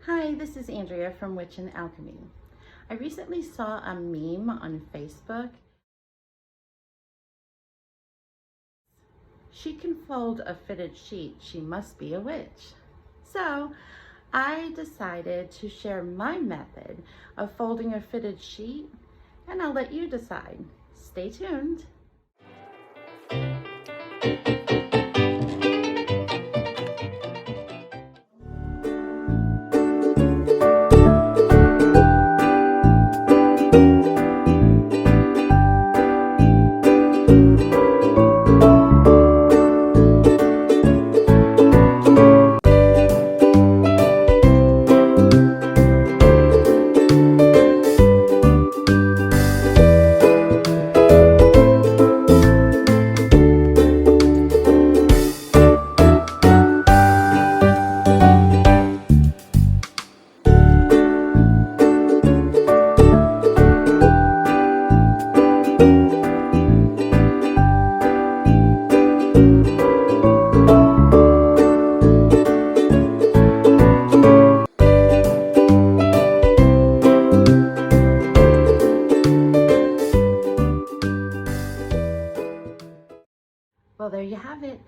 Hi, this is Andrea from Witch and Alchemy. I recently saw a meme on Facebook. She can fold a fitted sheet, she must be a witch. So I decided to share my method of folding a fitted sheet, and I'll let you decide. Stay tuned. Well, there you have it.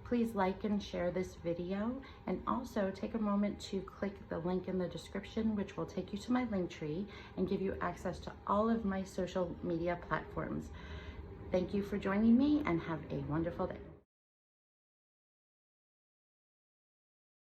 Please like and share this video, and also take a moment to click the link in the description, which will take you to my link tree and give you access to all of my social media platforms. Thank you for joining me, and have a wonderful day.